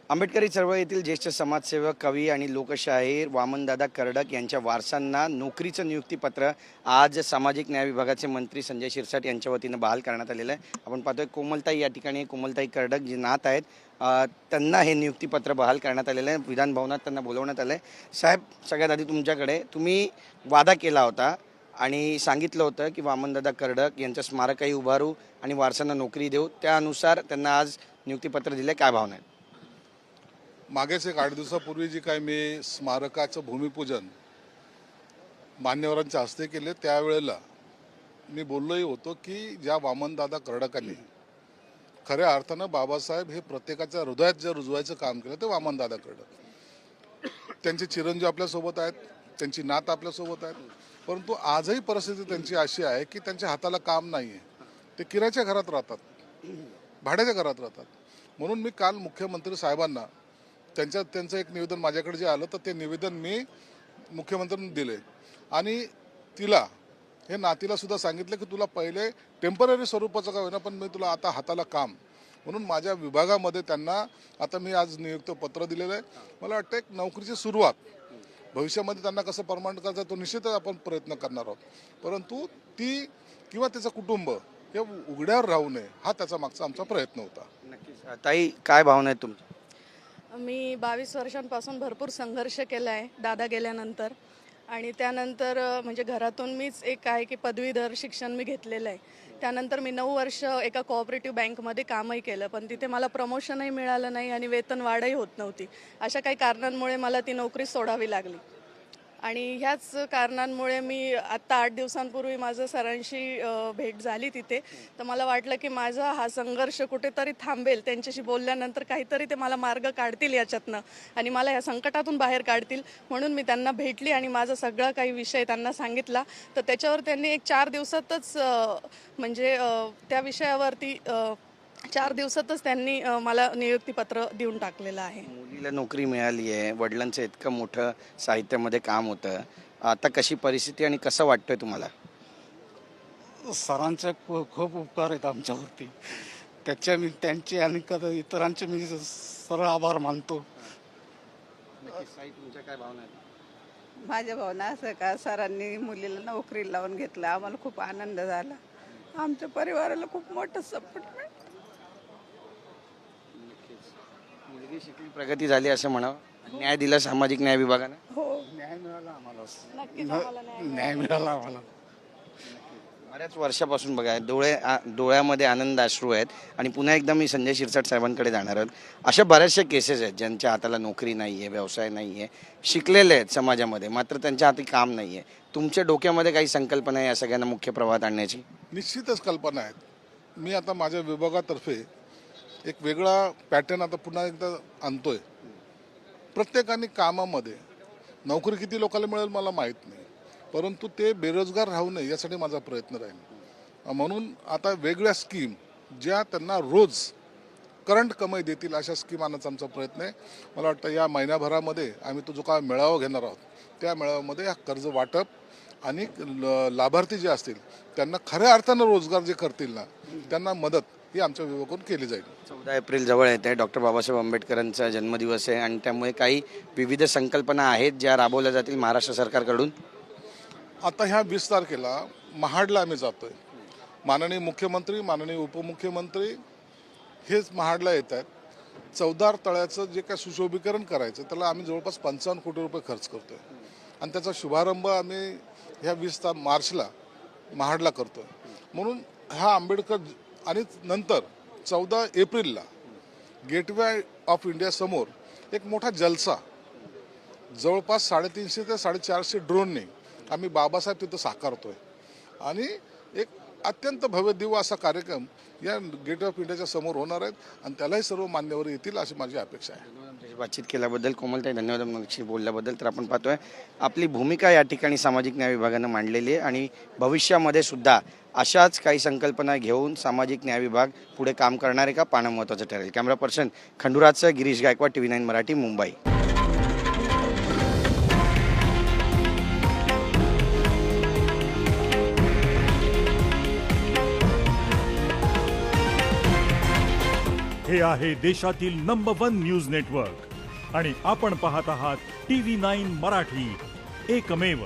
आंबेडकरी चळवळीतील ज्येष्ठ समाजसेवक, कवी आणि लोकशाहीर वामनदादा कर्डक यांच्या वारसांना नोकरीचं नियुक्तीपत्र आज सामाजिक न्याय विभागाचे मंत्री संजय शिरसाट यांच्या वतीनं बहाल करण्यात आलेलं आहे. आपण पाहतोय कोमलताई या ठिकाणी, कोमलताई कर्डक जे नात आहेत त्यांना हे नियुक्तीपत्र बहाल करण्यात आलेलं आहे. विधान भवनात त्यांना बोलवण्यात आलं आहे. साहेब, सगळ्यात आधी तुमच्याकडे, तुम्ही वादा केला होता आणि सांगितलं होतं की वामनदादा कर्डक यांचं स्मारकही उभारू आणि वारसांना नोकरी देऊ. त्यानुसार त्यांना आज नियुक्तीपत्र दिले. काय भावना आहेत? मागेच एक 8 दिवसापूर्वी जी काय मी स्मारकाचं भूमिपूजन मान्यवरांच्या हस्ते केले, त्यावेळेला मी बोललोही होतो की ज्या वामनदादा कर्डकांनी खऱ्या अर्थानं बाबासाहेब हे प्रत्येकाच्या हृदयात जे रुजवायचं काम केलं ते वामनदादा कर्डक. त्यांचे चिरंजीव आपल्यासोबत आहेत, त्यांची नात आपल्यासोबत आहेत, परंतु आजही परिस्थिती त्यांची अशी आहे की त्यांच्या हाताला काम नाही आहे. ते किरायाच्या घरात राहतात, भाड्याच्या घरात राहतात. म्हणून मी काल मुख्यमंत्री साहेबांना त्यांचं एक निवेदन माझ्याकडे जे आलं, तर ते निवेदन मी मुख्यमंत्र्यांनी दिले आणि हे नातीला सुद्धा सांगितलं की तुला पहिले टेम्पररी स्वरूपाचं का होईना, पण मी तुला आता हाताला काम म्हणून माझ्या विभागामध्ये त्यांना आता मी आज नियुक्त पत्र दिलेलं आहे. मला वाटतं एक नोकरीची सुरुवात, भविष्यामध्ये त्यांना कसं परमनंट करायचं तो निश्चितच आपण प्रयत्न करणार आहोत, परंतु ती किंवा त्याचं कुटुंब हे उघड्यावर राहू नये हा त्याचा मागचा आमचा प्रयत्न होता. नक्कीच. ताई, काय भावना आहेत तुमच्या? मी 22 वर्षांपासून भरपूर संघर्ष केला आहे दादा गेल्यानंतर. आणि त्यानंतर म्हणजे घरातून मीच एक आहे की पदवीधर शिक्षण मी घेतलेलं आहे. त्यानंतर मी 9 वर्ष एका कोऑपरेटिव्ह बँकमध्ये कामही केलं, पण तिथे मला प्रमोशनही मिळालं नाही आणि वेतन वाढही होत नव्हती. अशा काही कारणांमुळे मला ती नोकरी सोडावी लागली. आणि ह्याच कारणांमुळे मी आत्ता 8 दिवसांपूर्वी माझं सरांशी भेट झाली तिथे. तर मला वाटलं की माझा हा संघर्ष कुठेतरी थांबेल, त्यांच्याशी बोलल्यानंतर काहीतरी ते मला मार्ग काढतील याच्यातनं आणि मला या संकटातून बाहेर काढतील. म्हणून मी त्यांना भेटली आणि माझा सगळा काही विषय त्यांना सांगितला. तर त्याच्यावर त्यांनी एक 4 दिवसातच म्हणजे त्या विषयावरती 4 दिवसातच त्यांनी मला नियुक्तीपत्र देऊन टाकलेलं आहे. मुलीला नोकरी मिळाली आहे, वडिलांचं इतकं मोठं साहित्यामध्ये काम होतं, आता कशी परिस्थिती आणि कसं वाटतंय तुम्हाला? सरांचे खूप उपकार आहेत आमच्यावरती. त्यांचे आणि इतरांचे मी सरळ आभार मानतो. तुमच्या काय भावना आहेत? माझ्या भावना असं का सरांनी मुलीला नोकरी लावून घेतलं, आम्हाला खूप आनंद झाला. आमच्या परिवाराला खूप मोठं सपोर्ट मिळालं. मुलगी शिकली, प्रगती झाली असं म्हणावं. न्याय दिला सामाजिक न्याय विभागानं. हो, न्याय मिळाला आम्हाला. नक्कीच आम्हाला न्याय मिळाला आम्हाला. बऱ्याच वर्षापासून बघा, डोळ्यामध्ये आनंद अश्रू आहेत. आणि पुन्हा एकदा मी संजय शिरसाट साहेबांकडे जाणार आहोत. अशा बऱ्याचशा केसेस आहेत ज्यांच्या हाताला नोकरी नाही आहे, व्यवसाय नाही आहे, शिकलेले आहेत समाजामध्ये, मात्र त्यांच्या हाती काम नाही आहे. तुमच्या डोक्यामध्ये काही संकल्पना आहे या सगळ्यांना मुख्य प्रवाहात आणण्याची? निश्चितच कल्पना आहेत. मी आता माझ्या विभागातर्फे एक वेगळा पॅटर्न आता पुन्हा एकदा आणतोय. प्रत्येकाने कामामध्ये नोकरी किती लोकांना मिळेल मला माहीत नाही, परंतु ते बेरोजगार राहू नये यासाठी माझा प्रयत्न राहील. म्हणून आता वेगळ्या स्कीम ज्या त्यांना रोज करंट कमाई देतील अशा स्कीम आणण्याचा आमचा प्रयत्न आहे. मला वाटतं या महिन्याभरामध्ये आम्ही तो जो काय मेळावा घेणार आहोत, त्या मेळाव्यामध्ये कर्ज वाटप आणि लाभार्थी जे असतील त्यांना खऱ्या अर्थानं रोजगार जे करतील ना, त्यांना मदत ही आमच्या विभागाकडून केली जाईल. 14 एप्रिल जवळ येते, डॉक्टर बाबासाहेब आंबेडकरांचा जन्मदिवस आहे आणि त्यामुळे काही विविध संकल्पना आहेत ज्या राबवल्या जातील महाराष्ट्र सरकारकडून. आता ह्या 20 तारखेला महाडला आम्ही जातोय. माननीय मुख्यमंत्री, माननीय उपमुख्यमंत्री हेच महाडला येत आहेत. 14 तळ्याचं जे काय सुशोभीकरण करायचं त्याला आम्ही जवळपास 55 कोटी रुपये खर्च करतोय आणि त्याचा शुभारंभ आम्ही ह्या 20 मार्चला महाडला करतोय. म्हणून हा आंबेडकर आणि नंतर 14 एप्रिलला गेटवे ऑफ इंडिया समोर एक मोठा जलसा जवळपास 350 ते 450 ड्रोनने आम्ही बाबासाहेब तिथं साकारतोय आणि एक अत्यंत भव्य दिव्य असा कार्यक्रम या गेटवे ऑफ इंडियाच्या समोर होणार आहेत आणि त्यालाही सर्व मान्यवर येतील अशी माझी अपेक्षा आहे. बातचीत केल्याबद्दल कोमलताई, धन्यवाद. मगाशी बोलल्याबद्दल. तर आपण पाहतोय आपली भूमिका या ठिकाणी सामाजिक न्याय विभागानं मांडलेली आहे आणि भविष्यामध्ये सुद्धा अशाच काही संकल्पना घेऊन सामाजिक न्याय विभाग पुढे काम करणार आहे का पाहणं महत्त्वाचं ठरेल. कॅमेरा पर्सन खंडुराजसह गिरीश गायकवाड, TV9 मराठी, मुंबई. हे आहे देशातील नंबर 1 न्यूज नेटवर्क आणि आपण पाहत आहात TV9 मराठी, एकमेव.